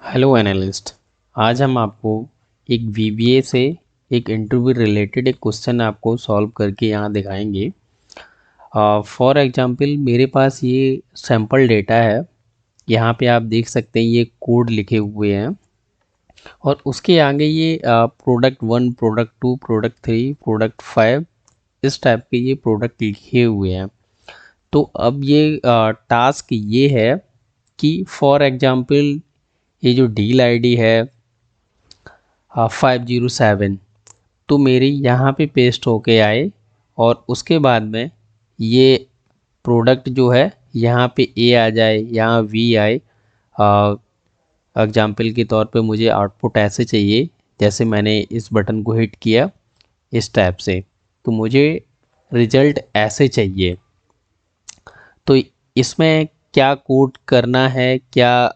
Hello analyst. आज हम आपको एक वीबीए से एक इंटरव्यू रिलेटेड एक क्वेश्चन आपको सॉल्व करके यहाँ दिखाएंगे। फॉर एग्जांपल मेरे पास ये सैम्पल डेटा है। यहाँ पे आप देख सकते हैं ये कोड लिखे हुए हैं और उसके आगे ये प्रोडक्ट 1, प्रोडक्ट 2, प्रोडक्ट 3, प्रोडक्ट 5 इस टाइप के ये प्रोडक्ट लिखे हुए हैं। तो अब ये टास्क ये है कि फॉर एग्जांपल ये जो डील आईडी है 507 तो मेरी यहाँ पे पेस्ट होके आए और उसके बाद में ये प्रोडक्ट जो है यहाँ पे ए आ जाए, यहाँ वी आए। एग्जाम्पल के तौर पे मुझे आउटपुट ऐसे चाहिए जैसे मैंने इस बटन को हिट किया इस टाइप से, तो मुझे रिजल्ट ऐसे चाहिए। तो इसमें क्या कोड करना है, क्या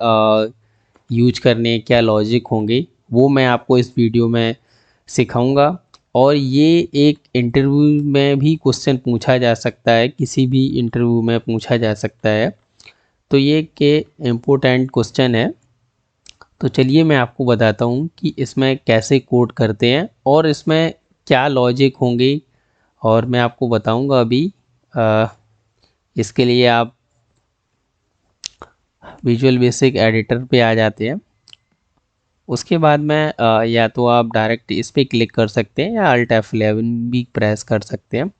यूज करने, क्या लॉजिक होंगे, वो मैं आपको इस वीडियो में सिखाऊंगा। और ये एक इंटरव्यू में भी क्वेश्चन पूछा जा सकता है, किसी भी इंटरव्यू में पूछा जा सकता है। तो ये के इम्पोर्टेंट क्वेश्चन है। तो चलिए मैं आपको बताता हूँ कि इसमें कैसे कोड करते हैं और इसमें क्या लॉजिक होंगे, और मैं आपको बताऊंगा अभी। अ, इसके लिए आप विजुअल बेसिक एडिटर पे आ जाते हैं। उसके बाद में या तो आप डायरेक्ट इस पर क्लिक कर सकते हैं या Alt F11 भी प्रेस कर सकते हैं।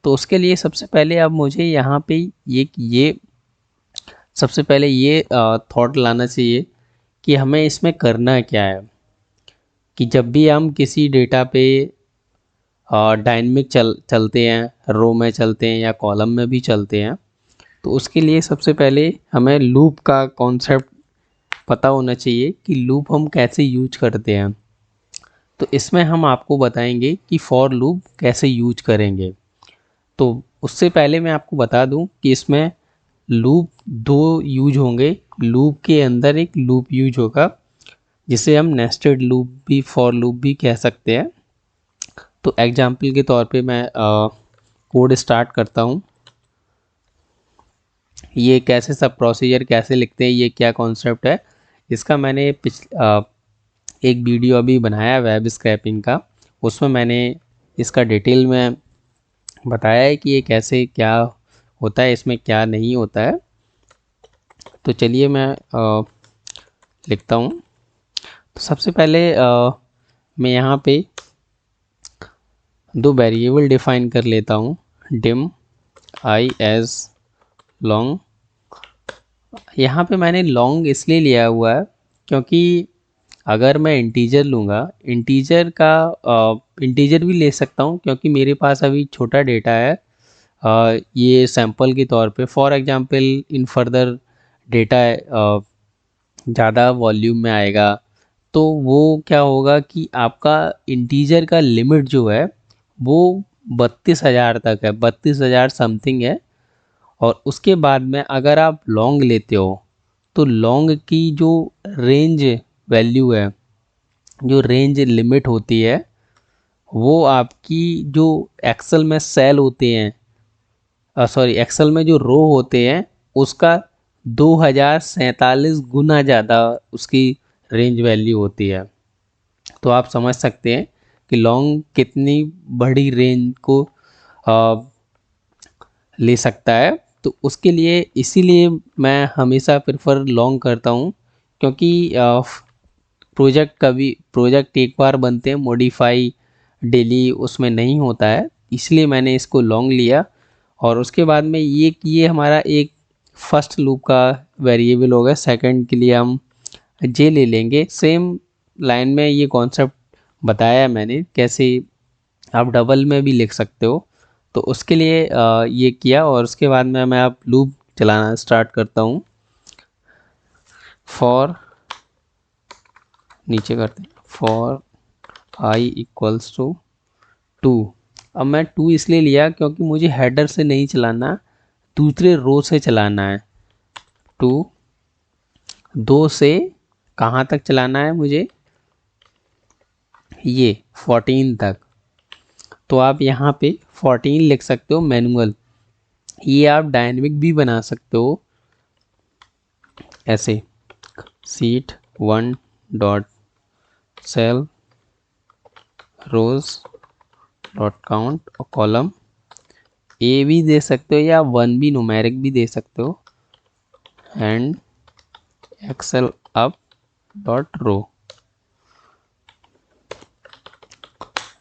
तो उसके लिए सबसे पहले अब मुझे यहाँ पे ये सबसे पहले ये थॉट लाना चाहिए कि हमें इसमें करना क्या है। कि जब भी हम किसी डेटा पे डायनेमिक चलते हैं, रो में चलते हैं या कॉलम में भी चलते हैं, तो उसके लिए सबसे पहले हमें लूप का कॉन्सेप्ट पता होना चाहिए कि लूप हम कैसे यूज करते हैं। तो इसमें हम आपको बताएंगे कि फॉर लूप कैसे यूज करेंगे। तो उससे पहले मैं आपको बता दूं कि इसमें लूप दो यूज होंगे। लूप के अंदर एक लूप यूज होगा जिसे हम नेस्टेड लूप भी, फॉर लूप भी कह सकते हैं। तो एग्जाम्पल के तौर पे मैं कोड स्टार्ट करता हूँ। ये कैसे सब प्रोसीजर कैसे लिखते हैं, ये क्या कॉन्सेप्ट है, इसका मैंने एक वीडियो अभी बनाया वेब स्क्रैपिंग का। उसमें मैंने इसका डिटेल में बताया है कि ये कैसे क्या होता है, इसमें क्या नहीं होता है। तो चलिए मैं लिखता हूँ। तो सबसे पहले मैं यहाँ पे दो वेरिएबल डिफाइन कर लेता हूँ। Dim I as long. यहाँ पे मैंने लॉन्ग इसलिए लिया हुआ है क्योंकि अगर मैं इंटीजर लूँगा, इंटीजर भी ले सकता हूँ क्योंकि मेरे पास अभी छोटा डेटा है। ये सैंपल के तौर पे for example in further data ज़्यादा वॉल्यूम में आएगा तो वो क्या होगा कि आपका इंटीजर का लिमिट जो है वो 32,000 तक है, 32,000 समथिंग है। और उसके बाद में अगर आप लॉन्ग लेते हो तो लॉन्ग की जो रेंज वैल्यू है, जो रेंज लिमिट होती है, वो आपकी जो एक्सेल में सेल होते हैं, सॉरी एक्सेल में जो रो होते हैं उसका 2047 गुना ज़्यादा उसकी रेंज वैल्यू होती है। तो आप समझ सकते हैं कि लॉन्ग कितनी बड़ी रेंज को आ, ले सकता है। तो उसके लिए इसीलिए मैं हमेशा प्रेफर लॉन्ग करता हूँ क्योंकि प्रोजेक्ट एक बार बनते हैं, मॉडिफाई डेली उसमें नहीं होता है, इसलिए मैंने इसको लॉन्ग लिया। और उसके बाद में ये हमारा एक फर्स्ट लूप का वेरिएबल होगा। सेकंड के लिए हम जे ले लेंगे। सेम लाइन में ये कॉन्सेप्ट बताया है मैंने, कैसे आप डबल में भी लिख सकते हो। तो उसके लिए ये किया और उसके बाद में मैं अब लूप चलाना स्टार्ट करता हूँ। फॉर, नीचे करते हैं, फॉर आई इक्वल्स टू 2। अब मैं 2 इसलिए लिया क्योंकि मुझे हेडर से नहीं चलाना, दूसरे रो से चलाना है। 2, 2 से कहाँ तक चलाना है मुझे, ये 14 तक। तो आप यहाँ पे 14 लिख सकते हो मैनुअल। ये आप डायनेमिक भी बना सकते हो ऐसे, सीट वन डॉट सेल रोज डॉट काउंट और कॉलम ए भी दे सकते हो या वन भी न्यूमेरिक भी दे सकते हो end excel up dot row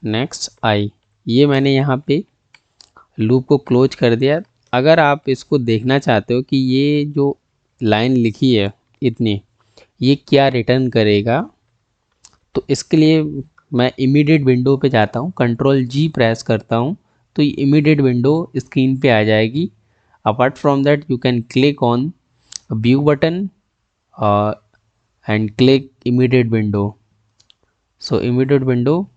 next i. ये मैंने यहाँ पे लूप को क्लोज कर दिया। अगर आप इसको देखना चाहते हो कि ये जो लाइन लिखी है इतनी ये क्या रिटर्न करेगा, तो इसके लिए मैं इमीडिएट विंडो पे जाता हूँ, कंट्रोल जी प्रेस करता हूँ तो ये इमीडिएट विंडो स्क्रीन पे आ जाएगी। Apart from that you can click on view button and click immediate window. So immediate window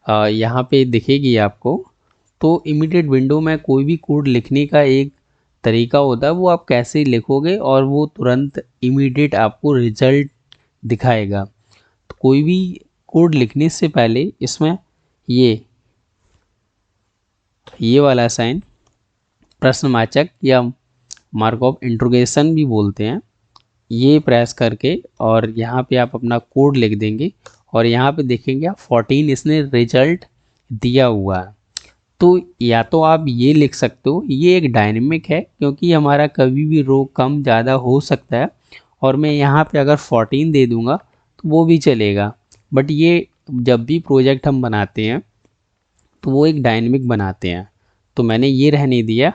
यहाँ पे दिखेगी आपको। तो इमीडिएट विंडो में कोई भी कोड लिखने का एक तरीका होता है, वो आप कैसे लिखोगे और वो तुरंत इमीडिएट आपको रिजल्ट दिखाएगा। तो कोई भी कोड लिखने से पहले इसमें ये वाला साइन प्रश्नवाचक या मार्क ऑफ इंट्रोगेशन भी बोलते हैं, ये प्रेस करके और यहाँ पे आप अपना कोड लिख देंगे और यहाँ पे देखेंगे आप 14 इसने रिजल्ट दिया हुआ है। तो या तो आप ये लिख सकते हो, ये एक डायनेमिक है क्योंकि हमारा कभी भी रो कम ज़्यादा हो सकता है और मैं यहाँ पे अगर 14 दे दूँगा तो वो भी चलेगा। बट ये जब भी प्रोजेक्ट हम बनाते हैं तो वो एक डायनेमिक बनाते हैं, तो मैंने ये रहने दिया।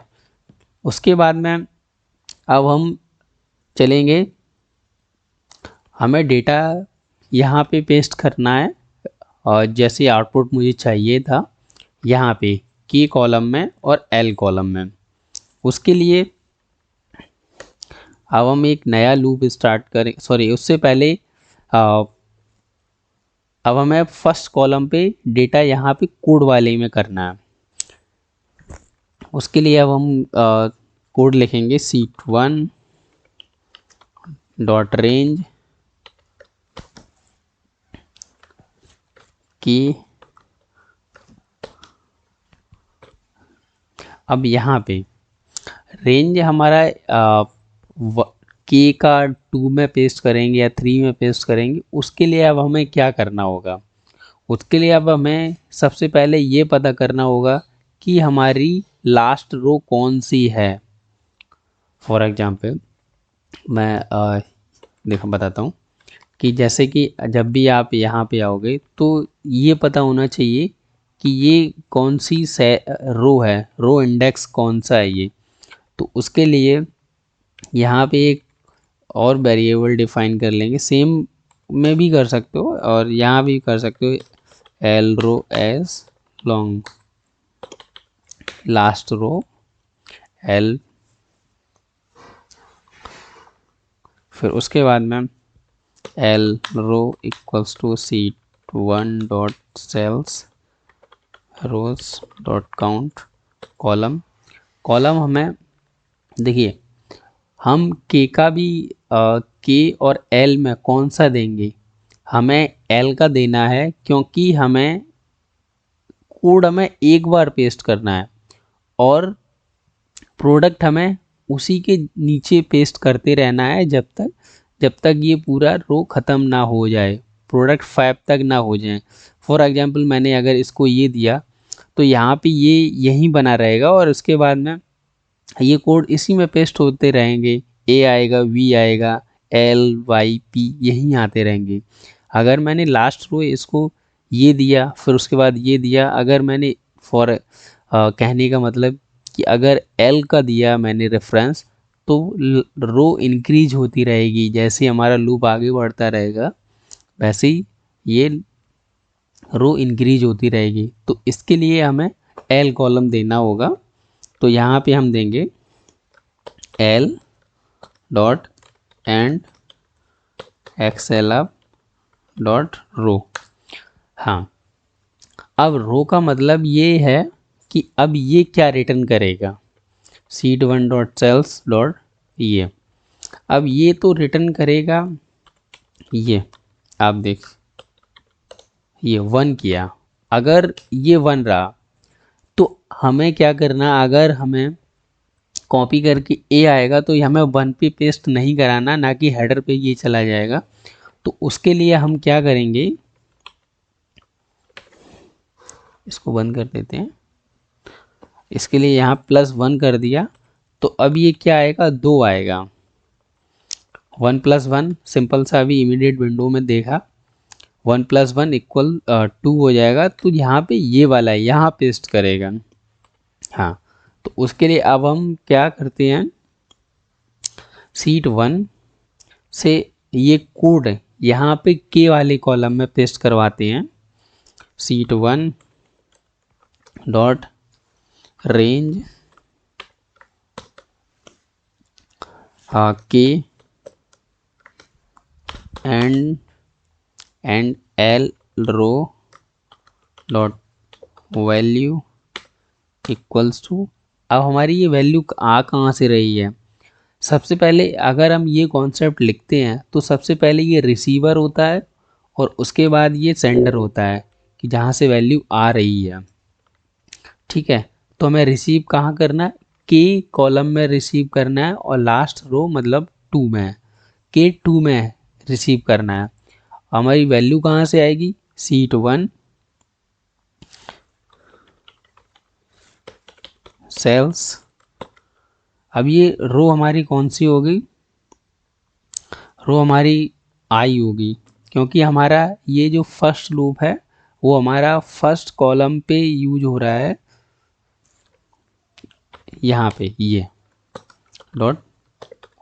उसके बाद में अब हम चलेंगे, हमें डेटा यहाँ पे पेस्ट करना है और जैसे आउटपुट मुझे चाहिए था यहाँ पे के कॉलम में और एल कॉलम में। उसके लिए अब हम एक नया लूप स्टार्ट करें, सॉरी उससे पहले अब हमें फर्स्ट कॉलम पे डेटा यहाँ पे कोड वाले में करना है। उसके लिए अब हम कोड लिखेंगे शीट1 डॉट रेंज की। अब यहाँ पे रेंज हमारा के का 2 में पेस्ट करेंगे या 3 में पेस्ट करेंगे। उसके लिए अब हमें क्या करना होगा, उसके लिए अब हमें सबसे पहले ये पता करना होगा कि हमारी लास्ट रो कौन सी है। फॉर एग्जांपल मैं देखो बताता हूँ कि जैसे कि जब भी आप यहाँ पे आओगे तो ये पता होना चाहिए कि ये कौन सी रो है, रो इंडेक्स कौन सा है ये। तो उसके लिए यहाँ पे एक और वेरिएबल डिफाइन कर लेंगे, सेम में भी कर सकते हो और यहाँ भी कर सकते हो, L row as long last row L. फिर उसके बाद में L row equals to sheet one dot cells rows dot count column. Column हमें देखिए हम के का भी के और एल में कौन सा देंगे, हमें एल का देना है क्योंकि हमें कोड हमें एक बार पेस्ट करना है और प्रोडक्ट हमें उसी के नीचे पेस्ट करते रहना है जब तक ये पूरा रो ख़त्म ना हो जाए, प्रोडक्ट 5 तक ना हो जाए। फॉर एग्जांपल मैंने अगर इसको ये दिया तो यहाँ पे ये यहीं बना रहेगा और उसके बाद में ये कोड इसी में पेस्ट होते रहेंगे, ए आएगा, वी आएगा, एल वाई पी यहीं आते रहेंगे। अगर मैंने लास्ट रो इसको ये दिया फिर उसके बाद ये दिया, अगर मैंने कहने का मतलब कि अगर एल का दिया मैंने रेफरेंस तो रो इंक्रीज होती रहेगी, जैसे हमारा लूप आगे बढ़ता रहेगा वैसे ही ये रो इंक्रीज होती रहेगी। तो इसके लिए हमें एल कॉलम देना होगा। तो यहाँ पे हम देंगे L dot end excel up dot row. हाँ, अब रो का मतलब ये है कि अब ये क्या रिटर्न करेगा, शीट1 डॉट सेल्स डॉट ये। अब ये तो रिटर्न करेगा, ये आप देख ये 1 किया, अगर ये 1 रहा तो हमें क्या करना, अगर हमें कॉपी करके ए आएगा तो हमें 1 पे पेस्ट नहीं कराना, ना कि हेडर पे ये चला जाएगा। तो उसके लिए हम क्या करेंगे, इसको बंद कर देते हैं। इसके लिए यहाँ +1 कर दिया, तो अब ये क्या आएगा, 2 आएगा। 1 + 1 सिंपल सा अभी इमीडिएट विंडो में देखा, 1 + 1 = 2 हो जाएगा। तो यहाँ पे ये वाला है, यहाँ पेस्ट करेगा। हाँ, तो उसके लिए अब हम क्या करते हैं, शीट 1 से ये कोड यहाँ पे के वाले कॉलम में पेस्ट करवाते हैं। Sheet 1 dot range K and L row dot value equals to. अब हमारी ये वैल्यू आ कहाँ से रही है, सबसे पहले अगर हम ये कॉन्सेप्ट लिखते हैं तो सबसे पहले ये रिसीवर होता है और उसके बाद ये सेंडर होता है कि जहाँ से वैल्यू आ रही है। ठीक है, तो हमें रिसीव कहाँ करना है, के कॉलम में रिसीव करना है और लास्ट रो मतलब 2 में है, के 2 में रिसीव करना है। हमारी वैल्यू कहाँ से आएगी, शीट 1 सेल्स। अब ये रो हमारी कौन सी होगी, रो हमारी आई होगी, क्योंकि हमारा ये जो फर्स्ट लूप है वो हमारा फर्स्ट कॉलम पे यूज हो रहा है, यहाँ पे ये डॉट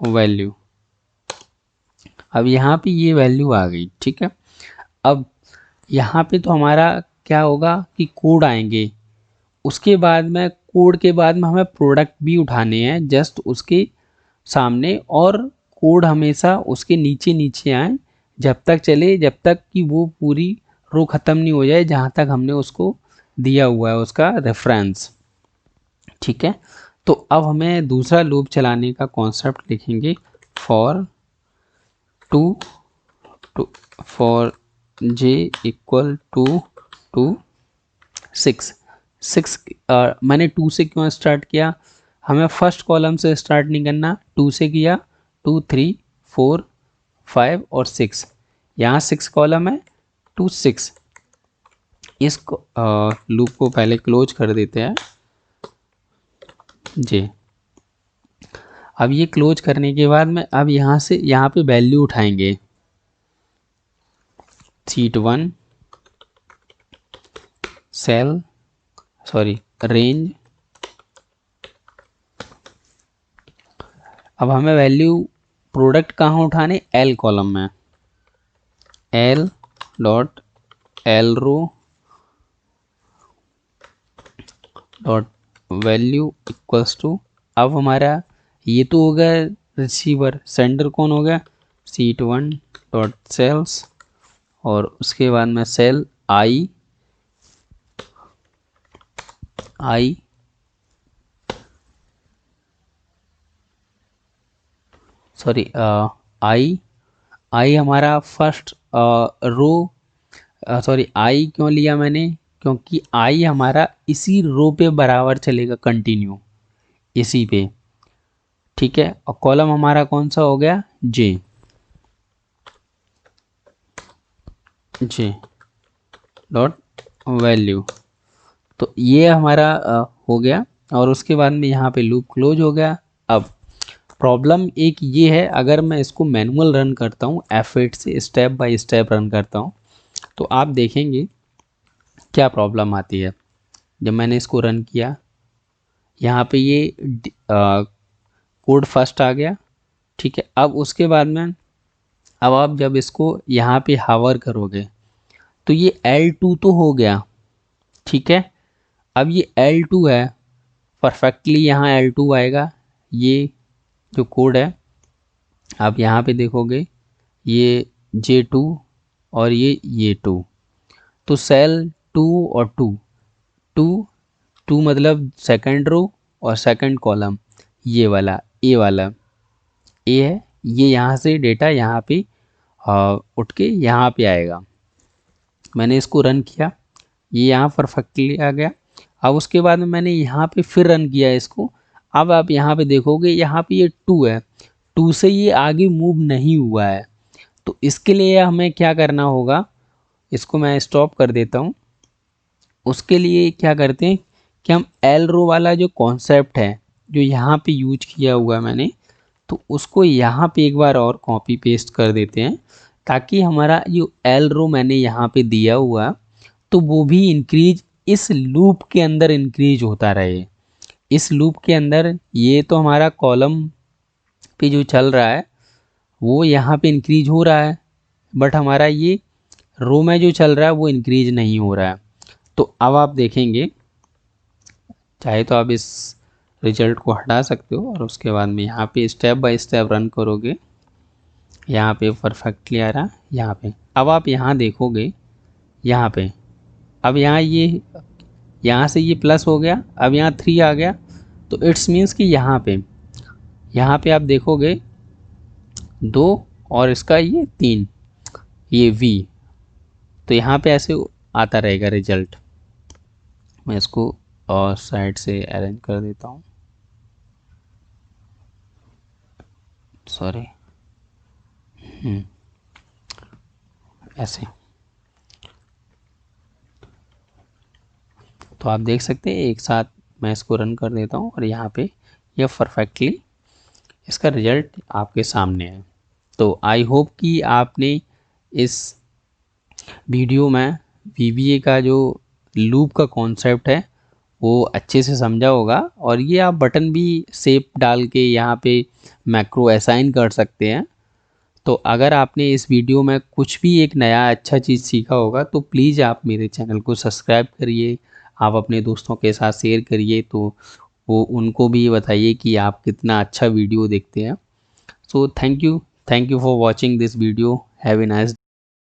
वैल्यू। अब यहाँ पे ये वैल्यू आ गई। ठीक है, अब यहाँ पे तो हमारा क्या होगा कि कोड आएंगे, उसके बाद में कोड के बाद में हमें प्रोडक्ट भी उठाने हैं जस्ट उसके सामने, और कोड हमेशा उसके नीचे नीचे आए, जब तक चले जब तक कि वो पूरी रो ख़त्म नहीं हो जाए जहाँ तक हमने उसको दिया हुआ है उसका रेफरेंस। ठीक है, तो अब हमें दूसरा लूप चलाने का कॉन्सेप्ट लिखेंगे, फॉर j = 6। मैंने 2 से क्यों स्टार्ट किया, हमें फर्स्ट कॉलम से स्टार्ट नहीं करना, 2 से किया, 2 3 4 5 और 6, यहाँ 6 कॉलम है, 2 6। इस लूप को पहले क्लोज कर देते हैं जी। अब ये क्लोज करने के बाद में अब यहाँ से यहाँ पे वैल्यू उठाएंगे, शीट 1 रेंज। अब हमें वैल्यू प्रोडक्ट कहाँ उठाने, एल कॉलम में, L dot L row dot value equals to. अब हमारा ये तो हो गया रिसीवर, सेंडर कौन हो गया, शीट 1 डॉट सेल्स, और उसके बाद में सेल आई आई हमारा फर्स्ट रो, आई क्यों लिया मैंने, क्योंकि आई हमारा इसी रो पे बराबर चलेगा कंटिन्यू, इसी पे। ठीक है, और कॉलम हमारा कौन सा हो गया, जे डॉट वैल्यू। तो ये हमारा हो गया, और उसके बाद में यहाँ पे लूप क्लोज हो गया। अब प्रॉब्लम एक ये है, अगर मैं इसको मैनुअल रन करता हूँ, F8 से स्टेप बाय स्टेप रन करता हूँ, तो आप देखेंगे क्या प्रॉब्लम आती है। जब मैंने इसको रन किया, यहाँ पे ये कोड फर्स्ट आ गया। ठीक है, अब उसके बाद में अब आप जब इसको यहाँ पे हावर करोगे तो ये L2 तो हो गया। ठीक है, अब ये L2 है, परफेक्टली यहाँ L2 आएगा। ये जो कोड है आप यहाँ पे देखोगे, ये J2 और ये 2, तो सेल 2 और 2 मतलब सेकंड रो और सेकंड कॉलम, ये वाला ए है, ये यहाँ से डेटा यहाँ पे उठ के यहाँ पे आएगा। मैंने इसको रन किया, ये यहाँ परफेक्टली आ गया। अब उसके बाद में मैंने यहाँ पे फिर रन किया इसको, अब आप यहाँ पे देखोगे, यहाँ पे ये 2 है, 2 से ये आगे मूव नहीं हुआ है। तो इसके लिए हमें क्या करना होगा, इसको मैं स्टॉप कर देता हूँ। उसके लिए क्या करते हैं कि हम एल रो वाला जो कॉन्सेप्ट है, जो यहाँ पे यूज किया हुआ है मैंने, तो उसको यहाँ पे एक बार और कॉपी पेस्ट कर देते हैं, ताकि हमारा जो एल रो मैंने यहाँ पे दिया हुआ, तो वो भी इंक्रीज इस लूप के अंदर इंक्रीज होता रहे। इस लूप के अंदर ये तो हमारा कॉलम पे जो चल रहा है वो यहाँ पे इंक्रीज हो रहा है, बट हमारा ये रो में जो चल रहा है वो इंक्रीज नहीं हो रहा है। तो अब आप देखेंगे, चाहे तो आप इस रिजल्ट को हटा सकते हो और उसके बाद में यहाँ पे स्टेप बाय स्टेप रन करोगे। यहाँ पे परफेक्टली आ रहा है यहाँ पे। अब आप यहाँ देखोगे, यहाँ पे अब यहाँ से ये प्लस हो गया, अब यहाँ 3 आ गया, तो इट्स मीन्स कि यहाँ पे आप देखोगे 2 और इसका ये 3, ये V, तो यहाँ पे ऐसे आता रहेगा रिजल्ट। मैं इसको और साइड से अरेंज कर देता हूँ, सॉरी, ऐसे। तो आप देख सकते हैं एक साथ मैं इसको रन कर देता हूँ और यहाँ पे यह परफेक्टली इसका रिजल्ट आपके सामने है। तो आई होप कि आपने इस वीडियो में VBA का जो लूप का कॉन्सेप्ट है वो अच्छे से समझा होगा, और ये आप बटन भी शेप डाल के यहाँ पे मैक्रो असाइन कर सकते हैं। तो अगर आपने इस वीडियो में कुछ भी एक नया अच्छा चीज़ सीखा होगा तो प्लीज़ आप मेरे चैनल को सब्सक्राइब करिए, आप अपने दोस्तों के साथ शेयर करिए, तो वो उनको भी बताइए कि आप कितना अच्छा वीडियो देखते हैं। So thank you for watching this video, have a nice